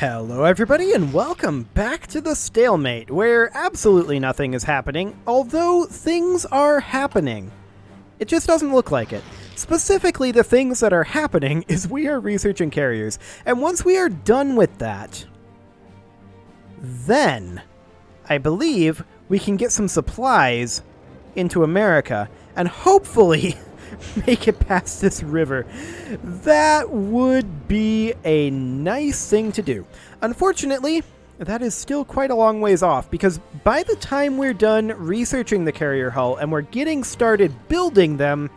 Hello everybody and welcome back to the Stalemate, where absolutely nothing is happening, although things are happening. It just doesn't look like it. Specifically, the things that are happening is we are researching carriers, and once we are done with that, then I believe we can get some supplies into America, and hopefully make it past this river. That would be a nice thing to do. Unfortunately, that is still quite a long ways off, because by the time we're done researching the carrier hull and we're getting started building them,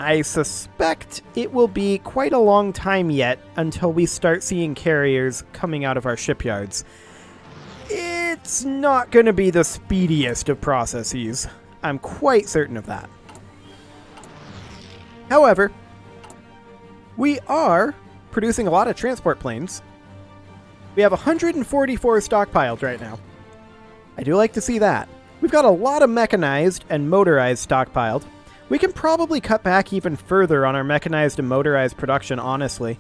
I suspect it will be quite a long time yet until we start seeing carriers coming out of our shipyards. It's not going to be the speediest of processes. I'm quite certain of that. However, we are producing a lot of transport planes. We have 144 stockpiled right now. I do like to see that. We've got a lot of mechanized and motorized stockpiled. We can probably cut back even further on our mechanized and motorized production, honestly.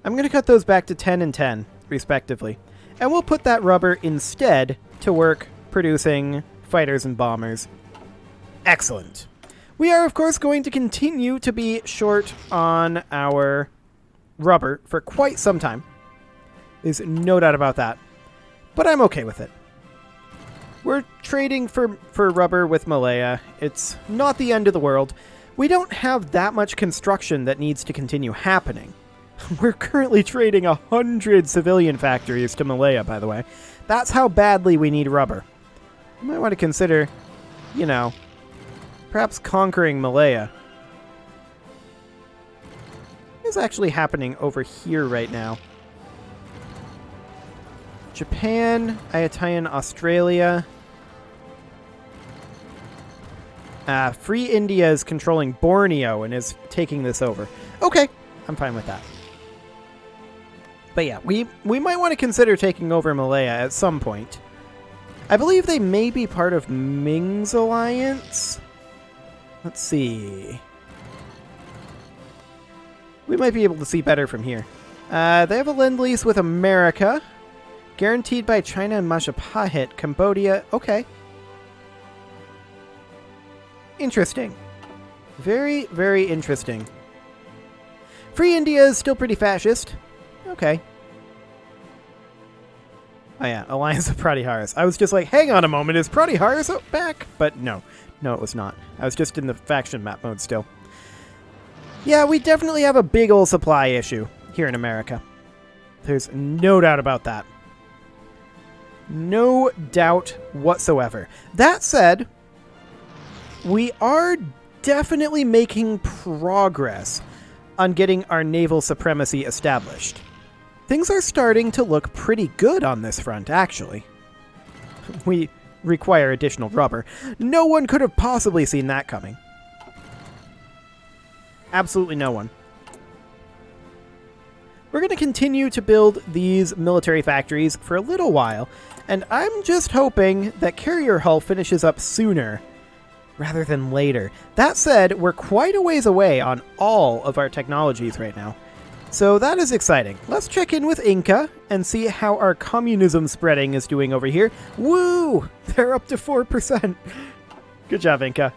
I'm going to cut those back to 10 and 10, respectively. And we'll put that rubber instead to work producing fighters and bombers. Excellent. We are, of course, going to continue to be short on our rubber for quite some time. There's no doubt about that. But I'm okay with it. We're trading for rubber with Malaya. It's not the end of the world. We don't have that much construction that needs to continue happening. We're currently trading 100 civilian factories to Malaya, by the way. That's how badly we need rubber. You might want to consider, you know, perhaps conquering Malaya. What is actually happening over here right now? Japan, Ayutthaya, Australia. Free India is controlling Borneo and is taking this over. Okay, I'm fine with that. But yeah, we might want to consider taking over Malaya at some point. I believe they may be part of Ming's alliance. Let's see. We might be able to see better from here. They have a lend-lease with America. Guaranteed by China and Majapahit. Cambodia. Okay. Interesting. Very, very interesting. Free India is still pretty fascist. Okay. Oh yeah, Alliance of Pratiharis. I was just like, hang on a moment, is Pratiharis back? But no. No, it was not. I was just in the faction map mode still. Yeah, we definitely have a big ol' supply issue here in America. There's no doubt about that. No doubt whatsoever. That said, we are definitely making progress on getting our naval supremacy established. Things are starting to look pretty good on this front, actually. We require additional rubber. No one could have possibly seen that coming. Absolutely no one. We're going to continue to build these military factories for a little while, and I'm just hoping that carrier hull finishes up sooner rather than later. That said, we're quite a ways away on all of our technologies right now. So that is exciting. Let's check in with Inca and see how our communism spreading is doing over here. Woo! They're up to 4%. Good job, Inca.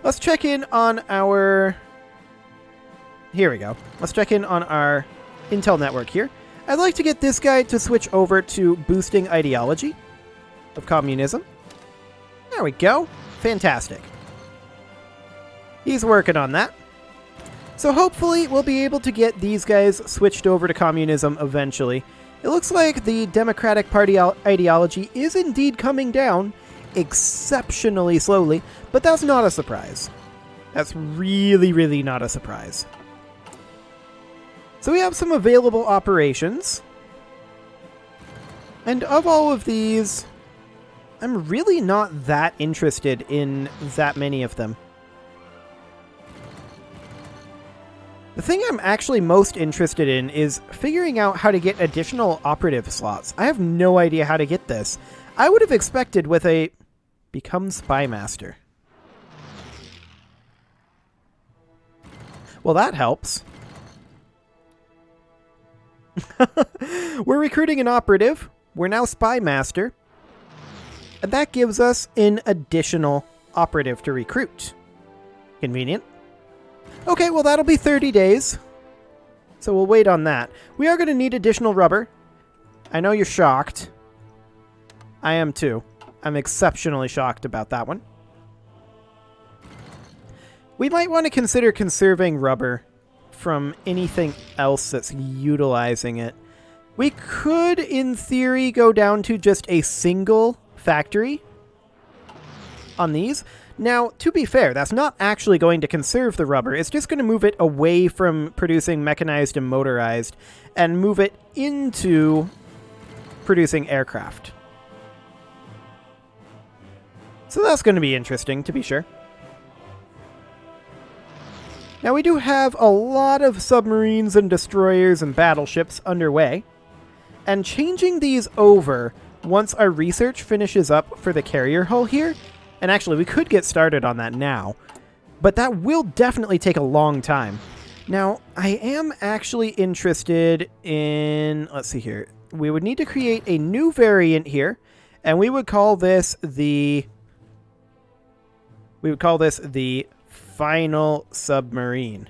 Let's check in on our... Here we go. Let's check in on our Intel network here. I'd like to get this guy to switch over to boosting ideology of communism. There we go. Fantastic. He's working on that. So hopefully we'll be able to get these guys switched over to communism eventually. It looks like the Democratic Party ideology is indeed coming down exceptionally slowly, but that's not a surprise. That's really, really not a surprise. So we have some available operations. And of all of these, I'm really not that interested in that many of them. The thing I'm actually most interested in is figuring out how to get additional operative slots. I have no idea how to get this. I would have expected with a become spy master. Well, that helps. We're recruiting an operative. We're now spy master. And that gives us an additional operative to recruit. Convenient. Okay, well that'll be 30 days. So we'll wait on that. We are going to need additional rubber. I know you're shocked. I am too. I'm exceptionally shocked about that one. We might want to consider conserving rubber from anything else that's utilizing it. We could, in theory, go down to just a single factory on these. Now, to be fair, that's not actually going to conserve the rubber. It's just going to move it away from producing mechanized and motorized and move it into producing aircraft. So that's going to be interesting, to be sure. Now, we do have a lot of submarines and destroyers and battleships underway. And changing these over once our research finishes up for the carrier hull here, and actually we could get started on that now, but that will definitely take a long time. Now, I am actually interested in, let's see here, we would need to create a new variant here, and we would call this the final submarine.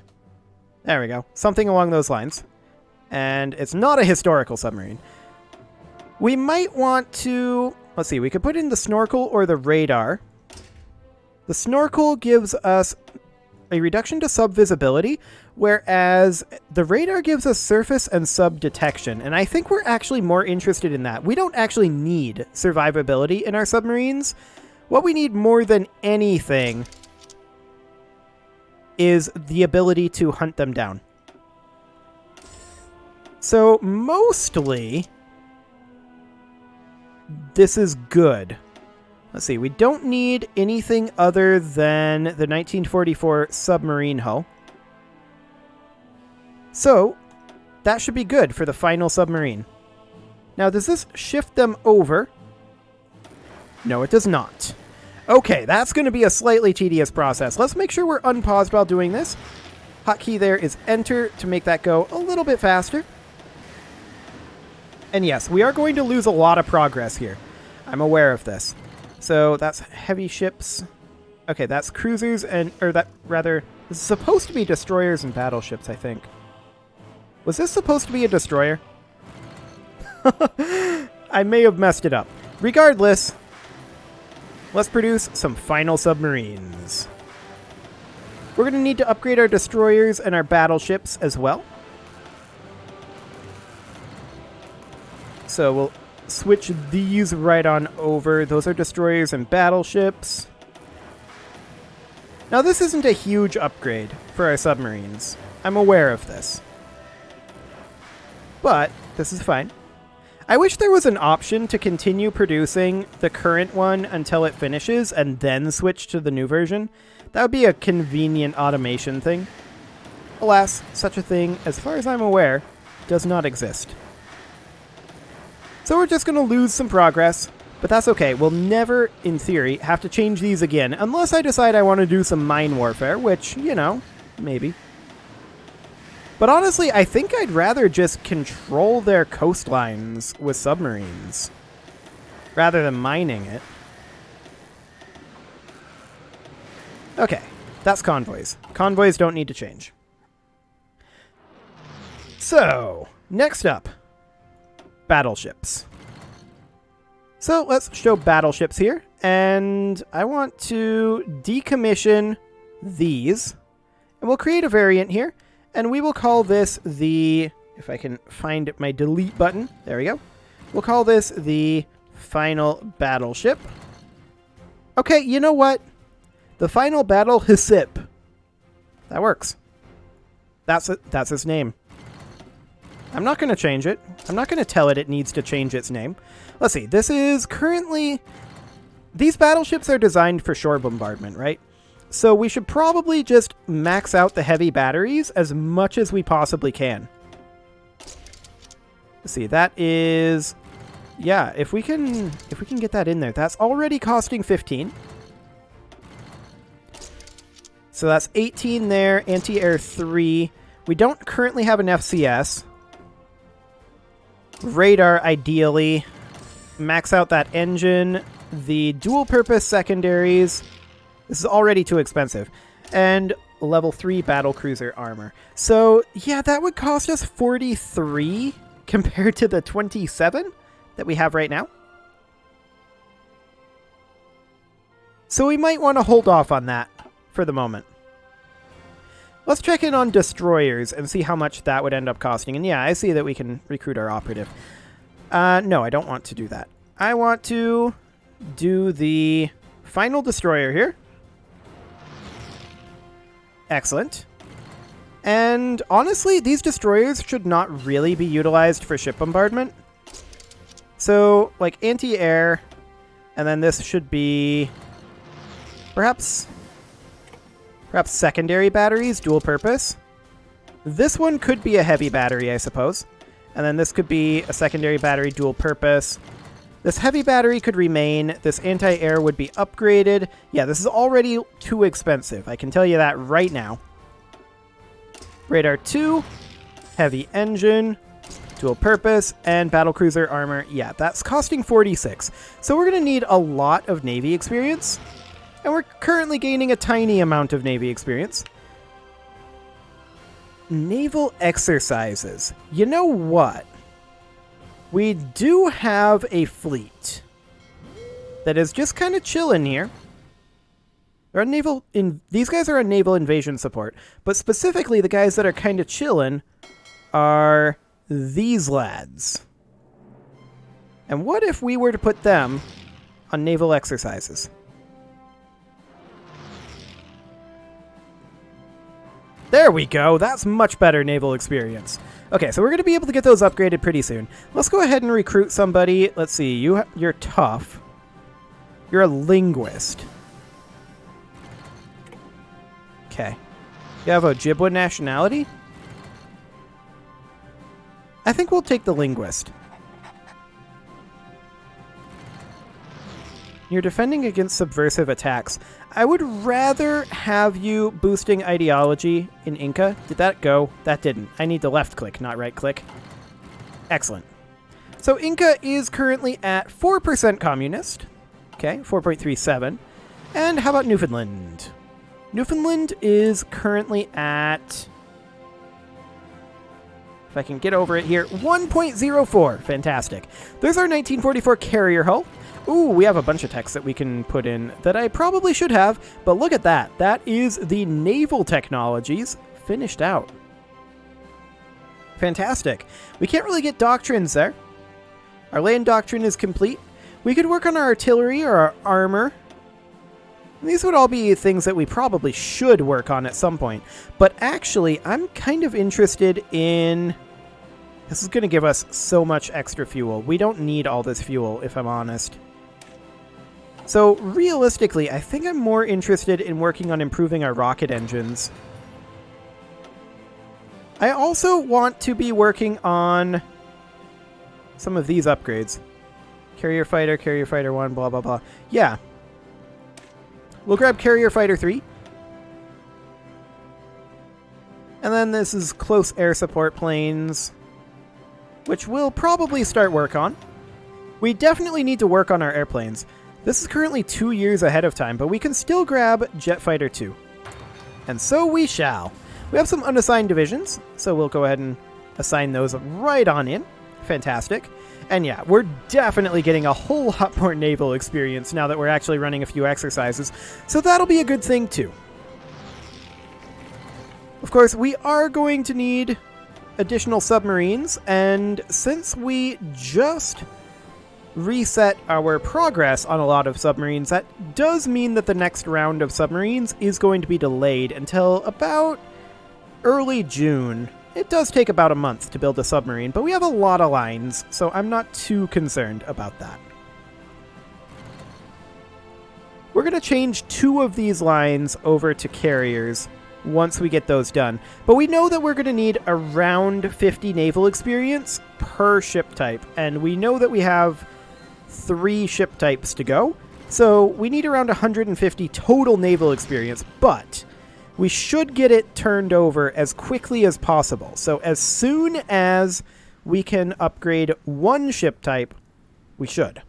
There we go. Something along those lines. And it's not a historical submarine. We might want to... Let's see. We could put in the snorkel or the radar. The snorkel gives us a reduction to sub-visibility, whereas the radar gives us surface and sub-detection. And I think we're actually more interested in that. We don't actually need survivability in our submarines. What we need more than anything is the ability to hunt them down. So, mostly, this is good. Let's see, we don't need anything other than the 1944 submarine hull. So, that should be good for the final submarine. Now, does this shift them over? No, it does not. Okay, that's going to be a slightly tedious process. Let's make sure we're unpaused while doing this. Hotkey there is enter to make that go a little bit faster. And yes, we are going to lose a lot of progress here. I'm aware of this. So that's heavy ships. Okay, that's cruisers and, or that rather, this is supposed to be destroyers and battleships, I think. Was this supposed to be a destroyer? I may have messed it up. Regardless, let's produce some final submarines. We're going to need to upgrade our destroyers and our battleships as well. So we'll switch these right on over. Those are destroyers and battleships. Now this isn't a huge upgrade for our submarines. I'm aware of this. But this is fine. I wish there was an option to continue producing the current one until it finishes and then switch to the new version. That would be a convenient automation thing. Alas, such a thing, as far as I'm aware, does not exist. So we're just going to lose some progress, but that's okay. We'll never, in theory, have to change these again, unless I decide I want to do some mine warfare, which, you know, maybe. But honestly, I think I'd rather just control their coastlines with submarines, rather than mining it. Okay, that's convoys. Convoys don't need to change. So, next up. Battleships. So let's show battleships here, and I want to decommission these, and we'll create a variant here, and we will call this the, if I can find my delete button, there we go. We'll call this the final battleship. Okay, you know what? The final battle ship. That works. That's its name. I'm not going to change it. I'm not going to tell it it needs to change its name. Let's see. This is currently... These battleships are designed for shore bombardment, right? So we should probably just max out the heavy batteries as much as we possibly can. Let's see. That is... Yeah, if we can get that in there. That's already costing 15. So that's 18 there. Anti-air 3. We don't currently have an FCS. Radar, ideally. Max out that engine. The dual-purpose secondaries. This is already too expensive. And level 3 battlecruiser armor. So, yeah, that would cost us 43 compared to the 27 that we have right now. So we might want to hold off on that for the moment. Let's check in on destroyers and see how much that would end up costing. And yeah, I see that we can recruit our operative. No, I don't want to do that. I want to do the final destroyer here. Excellent. And honestly, these destroyers should not really be utilized for ship bombardment. So, like, anti-air, and then this should be perhaps secondary batteries, dual purpose. This one could be a heavy battery, I suppose. And then this could be a secondary battery, dual purpose. This heavy battery could remain. This anti-air would be upgraded. Yeah, this is already too expensive. I can tell you that right now. Radar 2, heavy engine, dual purpose, and battlecruiser armor. Yeah, that's costing 46. So we're going to need a lot of Navy experience. And we're currently gaining a tiny amount of Navy experience. Naval exercises. You know what? We do have a fleet that is just kind of chilling here. They're on these guys are on naval invasion support, but specifically the guys that are kind of chilling are these lads. And what if we were to put them on naval exercises? There we go. That's much better naval experience. Okay, so we're going to be able to get those upgraded pretty soon. Let's go ahead and recruit somebody. Let's see. You're tough. You're a linguist. Okay. You have Ojibwa nationality? I think we'll take the linguist. You're defending against subversive attacks. I would rather have you boosting ideology in Inca. Did that go? That didn't. I need the left click, not right click. Excellent. So Inca is currently at 4% communist. Okay, 4.37. And how about Newfoundland? Newfoundland is currently at, if I can get over it here, 1.04. Fantastic. There's our 1944 carrier hull. Ooh, we have a bunch of text that we can put in that I probably should have, but look at that. That is the naval technologies finished out. Fantastic. We can't really get doctrines there. Our land doctrine is complete. We could work on our artillery or our armor. These would all be things that we probably should work on at some point. But actually, I'm kind of interested in... This is going to give us so much extra fuel. We don't need all this fuel, if I'm honest. So, realistically, I think I'm more interested in working on improving our rocket engines. I also want to be working on some of these upgrades. Carrier Fighter 1, blah, blah, blah. Yeah. We'll grab Carrier Fighter 3. And then this is close air support planes, which we'll probably start work on. We definitely need to work on our airplanes. This is currently 2 years ahead of time, but we can still grab Jet Fighter 2. And so we shall. We have some unassigned divisions, so we'll go ahead and assign those right on in. Fantastic. And yeah, we're definitely getting a whole lot more naval experience now that we're actually running a few exercises, so that'll be a good thing too. Of course, we are going to need additional submarines, and since we just reset our progress on a lot of submarines, that does mean that the next round of submarines is going to be delayed until about early June. It does take about a month to build a submarine, but we have a lot of lines, so I'm not too concerned about that. We're going to change 2 of these lines over to carriers once we get those done. But we know that we're going to need around 50 naval experience per ship type, and we know that we have 3 ship types to go, so we need around 150 total naval experience, but we should get it turned over as quickly as possible. So as soon as we can upgrade one ship type, we should.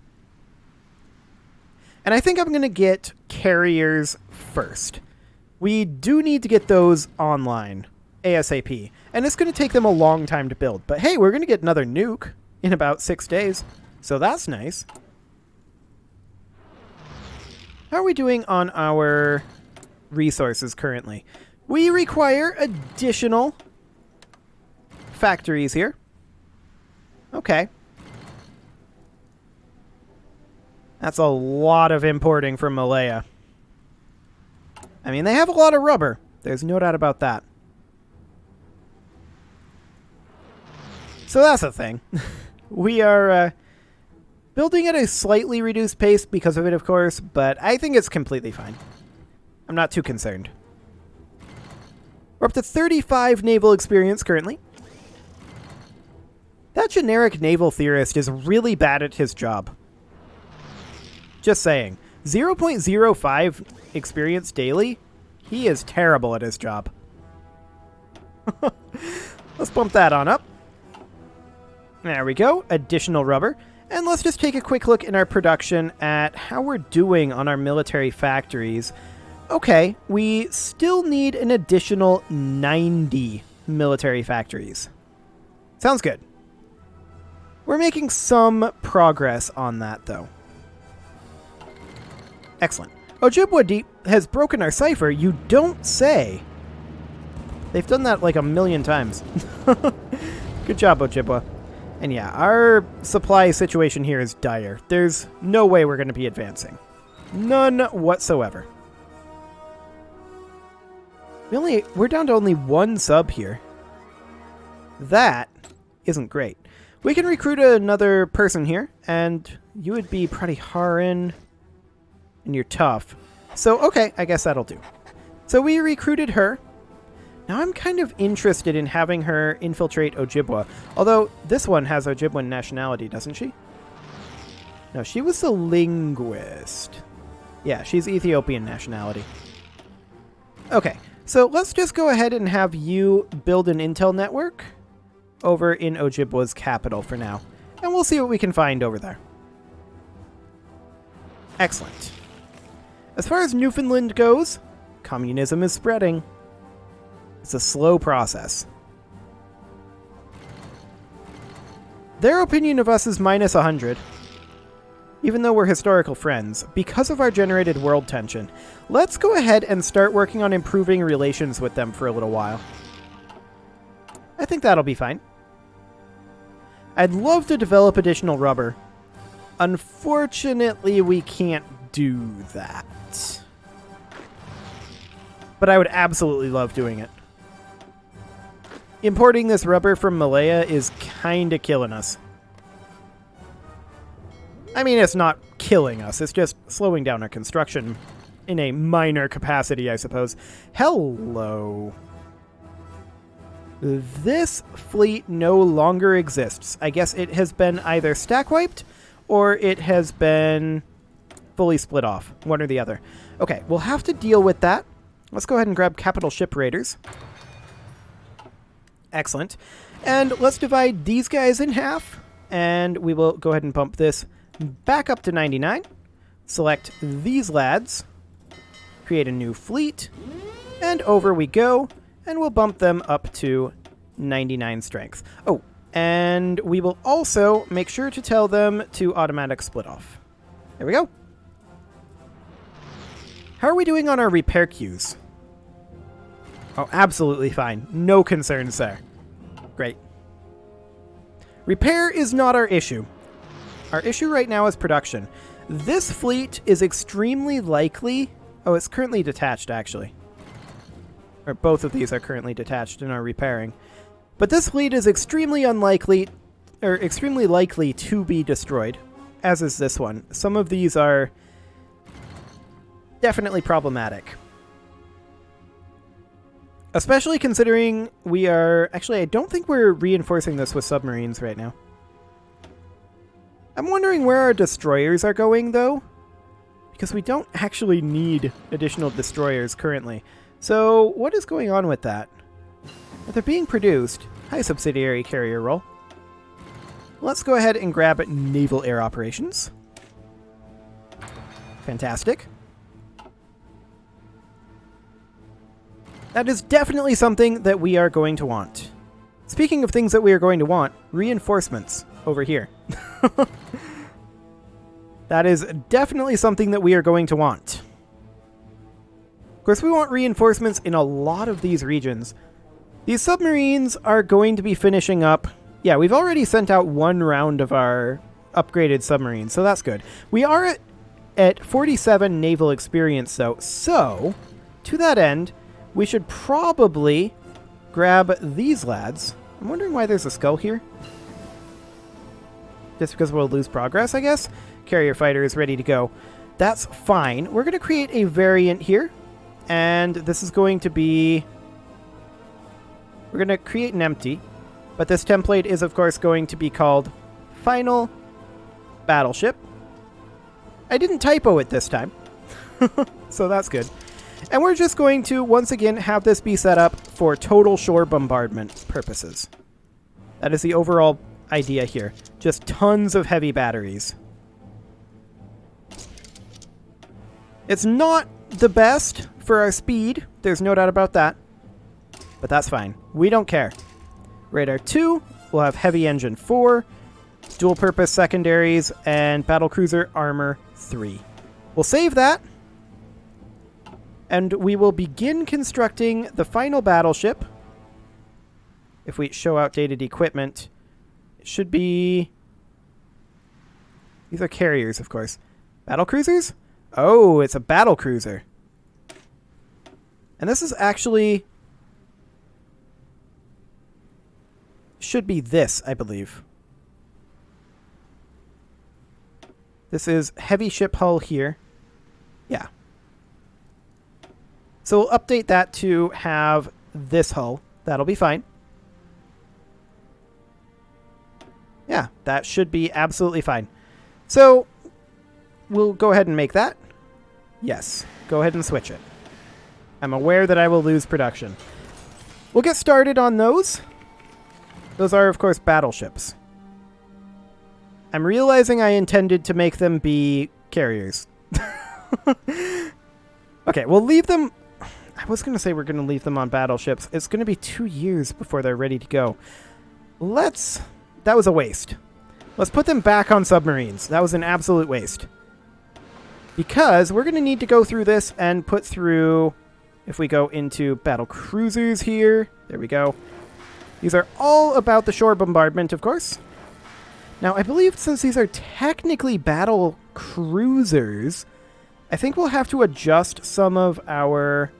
And I think I'm going to get carriers first. We do need to get those online ASAP. And it's going to take them a long time to build. But hey, we're going to get another nuke in about 6 days. So that's nice. How are we doing on our resources currently? We require additional factories here. Okay. That's a lot of importing from Malaya. I mean, they have a lot of rubber. There's no doubt about that. So that's the thing. We are building at a slightly reduced pace because of it, of course, but I think it's completely fine. I'm not too concerned. We're up to 35 naval experience currently. That generic naval theorist is really bad at his job. Just saying. 0.05 experience daily? He is terrible at his job. Let's bump that on up. There we go. Additional rubber. And let's just take a quick look in our production at how we're doing on our military factories. Okay, we still need an additional 90 military factories. Sounds good. We're making some progress on that, though. Excellent. Ojibwa has broken our cipher, you don't say. They've done that like a million times. Good job, Ojibwa. And yeah, our supply situation here is dire. There's no way we're going to be advancing. None whatsoever. We're down to only one sub here. That isn't great. We can recruit another person here, and you would be pretty Harin, and you're tough. So, okay, I guess that'll do. So we recruited her. Now I'm kind of interested in having her infiltrate Ojibwa. Although, this one has Ojibwan nationality, doesn't she? No, she was a linguist. Yeah, she's Ethiopian nationality. Okay, so let's just go ahead and have you build an intel network over in Ojibwa's capital for now. And we'll see what we can find over there. Excellent. As far as Newfoundland goes, communism is spreading. It's a slow process. Their opinion of us is minus 100. Even though we're historical friends, because of our generated world tension, let's go ahead and start working on improving relations with them for a little while. I think that'll be fine. I'd love to develop additional rubber. Unfortunately, we can't do that. But I would absolutely love doing it. Importing this rubber from Malaya is kinda killing us. I mean, it's not killing us, it's just slowing down our construction in a minor capacity, I suppose. Hello. This fleet no longer exists. I guess it has been either stack wiped or it has been fully split off. One or the other. Okay, we'll have to deal with that. Let's go ahead and grab capital ship raiders. Excellent. And let's divide these guys in half. And we will go ahead and bump this back up to 99. Select these lads. Create a new fleet. And over we go. And we'll bump them up to 99 strength. Oh, and we will also make sure to tell them to automatic split off. There we go. How are we doing on our repair queues? Oh, absolutely fine. No concerns there. Great. Repair is not our issue. Our issue right now is production. This fleet is extremely likely... Oh, it's currently detached, actually. Or both of these are currently detached and are repairing. But this fleet is extremely unlikely... Or extremely likely to be destroyed. As is this one. Some of these are... definitely problematic. Especially considering we are... Actually, I don't think we're reinforcing this with submarines right now. I'm wondering where our destroyers are going, though. Because we don't actually need additional destroyers currently. So, what is going on with that? If they're being produced... Hi, subsidiary carrier roll. Let's go ahead and grab naval air operations. Fantastic. That is definitely something that we are going to want. Speaking of things that we are going to want, reinforcements over here. That is definitely something that we are going to want. Of course, we want reinforcements in a lot of these regions. These submarines are going to be finishing up. Yeah, we've already sent out one round of our upgraded submarines, so that's good. We are at 47 naval experience, though. So, to that end, we should probably grab these lads. I'm wondering why there's a skull here. Just because we'll lose progress, I guess? Carrier fighter is ready to go. That's fine. We're going to create a variant here. And this is going to be... We're going to create an empty. But this template is, of course, going to be called Final Battleship. I didn't typo it this time. So that's good. And we're just going to, once again, have this be set up for total shore bombardment purposes. That is the overall idea here. Just tons of heavy batteries. It's not the best for our speed. There's no doubt about that. But that's fine. We don't care. Radar 2, we'll have heavy engine 4, dual purpose secondaries, and battlecruiser armor 3. We'll save that. And we will begin constructing the final battleship. If we show outdated equipment, it should be... These are carriers, of course. Battlecruisers? Oh, it's a battlecruiser. And this is actually... should be this, I believe. This is heavy ship hull here. Yeah. So we'll update that to have this hull. That'll be fine. Yeah, that should be absolutely fine. So we'll go ahead and make that. Yes, go ahead and switch it. I'm aware that I will lose production. We'll get started on those. Those are, of course, battleships. I'm realizing I intended to make them be carriers. Okay, we'll leave them... I was going to say we're going to leave them on battleships. It's going to be 2 years before they're ready to go. That was a waste. Let's put them back on submarines. That was an absolute waste. Because we're going to need to go through this and put through... If we go into battle cruisers here... There we go. These are all about the shore bombardment, of course. Now, I believe since these are technically battle cruisers, I think we'll have to adjust some of our...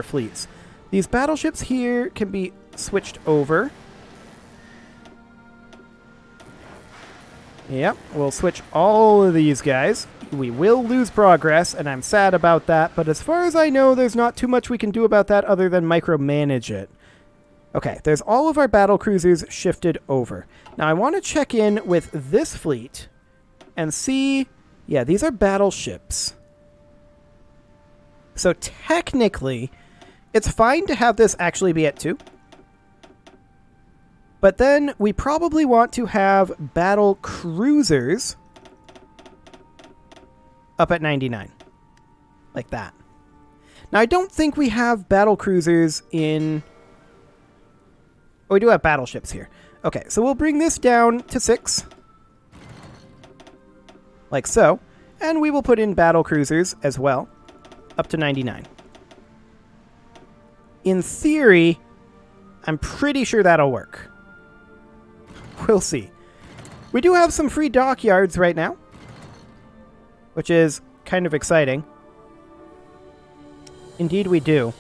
fleets. These battleships here can be switched over. Yep, we'll switch all of these guys. We will lose progress, and I'm sad about that, but as far as I know, there's not too much we can do about that other than micromanage it. Okay, there's all of our battle cruisers shifted over. Now, I want to check in with this fleet and see... Yeah, these are battleships. So technically, it's fine to have this actually be at 2. But then we probably want to have battle cruisers up at 99. Like that. Now, I don't think we have battle cruisers in... Oh, we do have battleships here. Okay, so we'll bring this down to 6. Like so. And we will put in battle cruisers as well. Up to 99. In theory, I'm pretty sure that'll work. We'll see. We do have some free dockyards right now, which is kind of exciting. Indeed we do.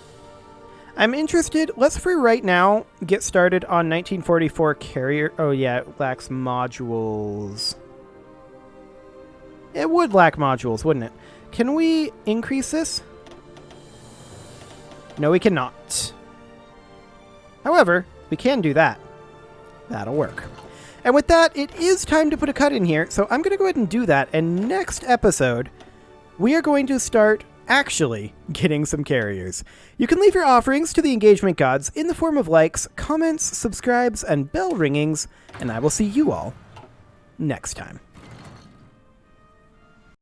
I'm interested. Let's for right now get started on 1944 carrier. Oh yeah, it lacks modules. It would lack modules, wouldn't it? Can we increase this? No, we cannot. However, we can do that. That'll work. And with that, it is time to put a cut in here, so I'm going to go ahead and do that. And next episode, we are going to start actually getting some carriers. You can leave your offerings to the engagement gods in the form of likes, comments, subscribes, and bell ringings, and I will see you all next time.